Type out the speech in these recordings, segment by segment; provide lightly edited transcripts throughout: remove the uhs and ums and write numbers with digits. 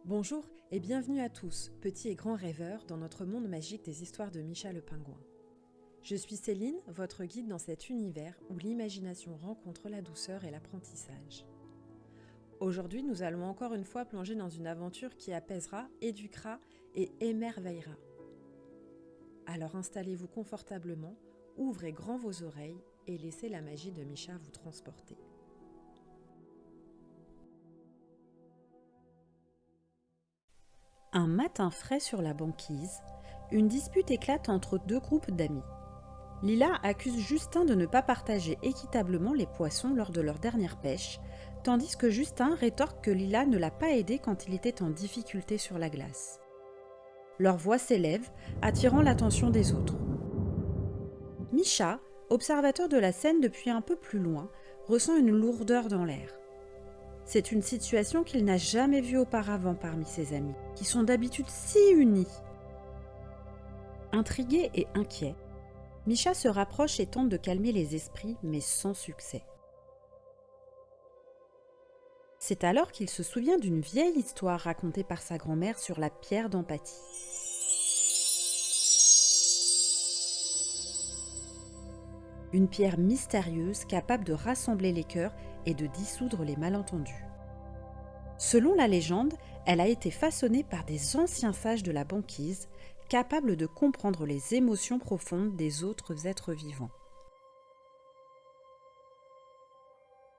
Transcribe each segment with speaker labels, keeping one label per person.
Speaker 1: Bonjour et bienvenue à tous, petits et grands rêveurs, dans notre monde magique des histoires de Micha le pingouin. Je suis Céline, votre guide dans cet univers où l'imagination rencontre la douceur et l'apprentissage. Aujourd'hui, nous allons encore une fois plonger dans une aventure qui apaisera, éduquera et émerveillera. Alors installez-vous confortablement, ouvrez grand vos oreilles et laissez la magie de Micha vous transporter. Un matin frais sur la banquise, une dispute éclate entre deux groupes d'amis. Lila accuse Justin de ne pas partager équitablement les poissons lors de leur dernière pêche, tandis que Justin rétorque que Lila ne l'a pas aidé quand il était en difficulté sur la glace. Leurs voix s'élèvent, attirant l'attention des autres. Micha, observateur de la scène depuis un peu plus loin, ressent une lourdeur dans l'air. C'est une situation qu'il n'a jamais vue auparavant parmi ses amis, qui sont d'habitude si unis. Intrigué et inquiet, Micha se rapproche et tente de calmer les esprits, mais sans succès. C'est alors qu'il se souvient d'une vieille histoire racontée par sa grand-mère sur la pierre d'empathie. Une pierre mystérieuse capable de rassembler les cœurs et de dissoudre les malentendus. Selon la légende, elle a été façonnée par des anciens sages de la banquise, capables de comprendre les émotions profondes des autres êtres vivants.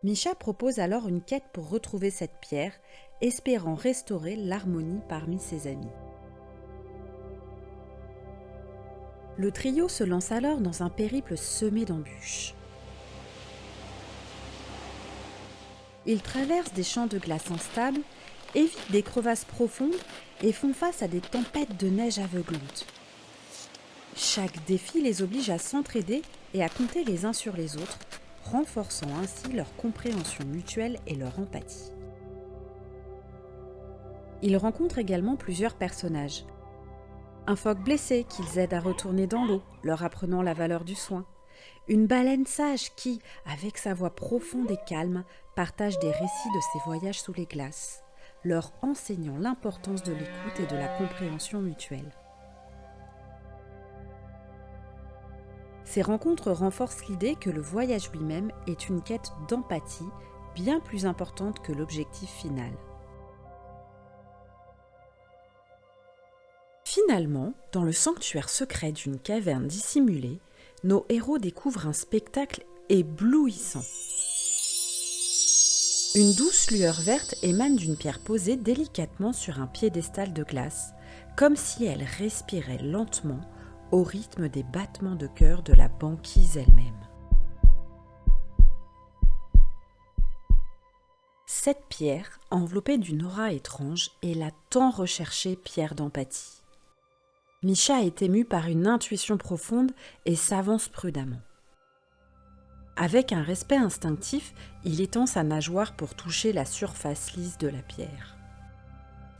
Speaker 1: Micha propose alors une quête pour retrouver cette pierre, espérant restaurer l'harmonie parmi ses amis. Le trio se lance alors dans un périple semé d'embûches. Ils traversent des champs de glace instables, évitent des crevasses profondes et font face à des tempêtes de neige aveuglantes. Chaque défi les oblige à s'entraider et à compter les uns sur les autres, renforçant ainsi leur compréhension mutuelle et leur empathie. Ils rencontrent également plusieurs personnages. Un phoque blessé qu'ils aident à retourner dans l'eau, leur apprenant la valeur du soin. Une baleine sage qui, avec sa voix profonde et calme, partage des récits de ses voyages sous les glaces, leur enseignant l'importance de l'écoute et de la compréhension mutuelle. Ces rencontres renforcent l'idée que le voyage lui-même est une quête d'empathie bien plus importante que l'objectif final. Finalement, dans le sanctuaire secret d'une caverne dissimulée, nos héros découvrent un spectacle éblouissant. Une douce lueur verte émane d'une pierre posée délicatement sur un piédestal de glace, comme si elle respirait lentement au rythme des battements de cœur de la banquise elle-même. Cette pierre, enveloppée d'une aura étrange, est la tant recherchée pierre d'empathie. Micha est ému par une intuition profonde et s'avance prudemment. Avec un respect instinctif, il étend sa nageoire pour toucher la surface lisse de la pierre.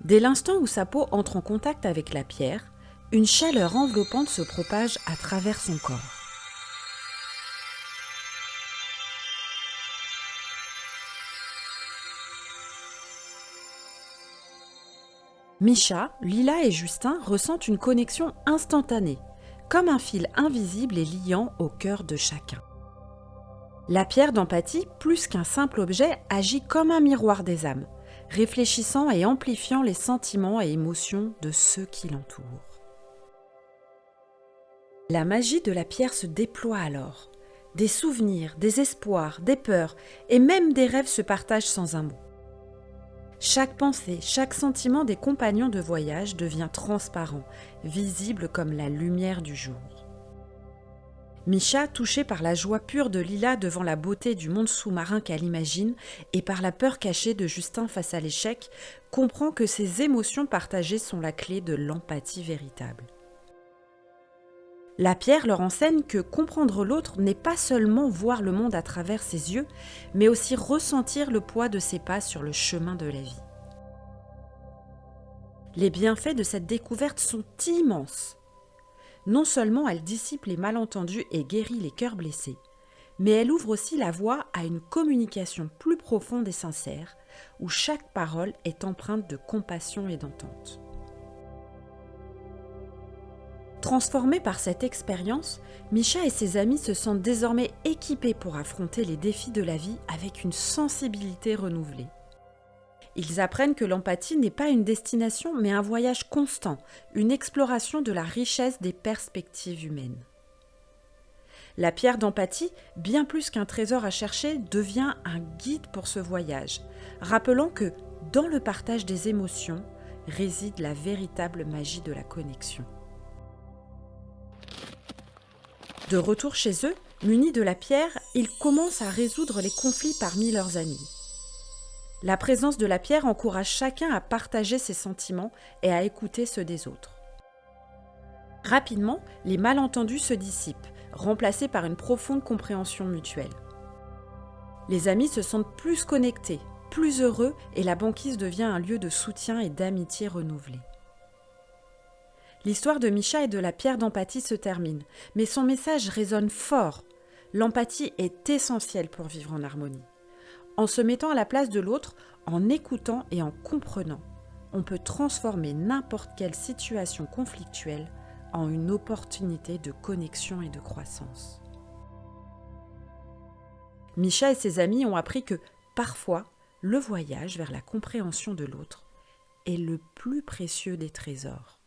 Speaker 1: Dès l'instant où sa peau entre en contact avec la pierre, une chaleur enveloppante se propage à travers son corps. Micha, Lila et Justin ressentent une connexion instantanée, comme un fil invisible et liant au cœur de chacun. La pierre d'empathie, plus qu'un simple objet, agit comme un miroir des âmes, réfléchissant et amplifiant les sentiments et émotions de ceux qui l'entourent. La magie de la pierre se déploie alors. Des souvenirs, des espoirs, des peurs et même des rêves se partagent sans un mot. Chaque pensée, chaque sentiment des compagnons de voyage devient transparent, visible comme la lumière du jour. Micha, touché par la joie pure de Lila devant la beauté du monde sous-marin qu'elle imagine et par la peur cachée de Justin face à l'échec, comprend que ces émotions partagées sont la clé de l'empathie véritable. La pierre leur enseigne que comprendre l'autre n'est pas seulement voir le monde à travers ses yeux, mais aussi ressentir le poids de ses pas sur le chemin de la vie. Les bienfaits de cette découverte sont immenses. Non seulement elle dissipe les malentendus et guérit les cœurs blessés, mais elle ouvre aussi la voie à une communication plus profonde et sincère, où chaque parole est empreinte de compassion et d'entente. Transformés par cette expérience, Misha et ses amis se sentent désormais équipés pour affronter les défis de la vie avec une sensibilité renouvelée. Ils apprennent que l'empathie n'est pas une destination, mais un voyage constant, une exploration de la richesse des perspectives humaines. La pierre d'empathie, bien plus qu'un trésor à chercher, devient un guide pour ce voyage, rappelant que, dans le partage des émotions, réside la véritable magie de la connexion. De retour chez eux, munis de la pierre, ils commencent à résoudre les conflits parmi leurs amis. La présence de la pierre encourage chacun à partager ses sentiments et à écouter ceux des autres. Rapidement, les malentendus se dissipent, remplacés par une profonde compréhension mutuelle. Les amis se sentent plus connectés, plus heureux et la banquise devient un lieu de soutien et d'amitié renouvelée. L'histoire de Misha et de la pierre d'empathie se termine, mais son message résonne fort. L'empathie est essentielle pour vivre en harmonie. En se mettant à la place de l'autre, en écoutant et en comprenant, on peut transformer n'importe quelle situation conflictuelle en une opportunité de connexion et de croissance. Misha et ses amis ont appris que, parfois, le voyage vers la compréhension de l'autre est le plus précieux des trésors.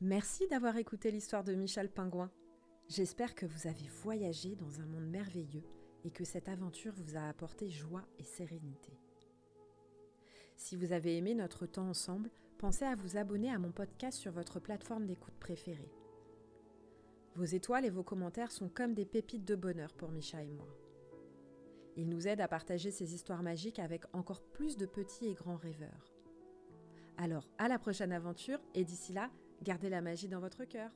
Speaker 1: Merci d'avoir écouté l'histoire de Misha le pingouin. J'espère que vous avez voyagé dans un monde merveilleux et que cette aventure vous a apporté joie et sérénité. Si vous avez aimé notre temps ensemble, pensez à vous abonner à mon podcast sur votre plateforme d'écoute préférée. Vos étoiles et vos commentaires sont comme des pépites de bonheur pour Misha et moi. Ils nous aident à partager ces histoires magiques avec encore plus de petits et grands rêveurs. Alors, à la prochaine aventure et d'ici là, gardez la magie dans votre cœur.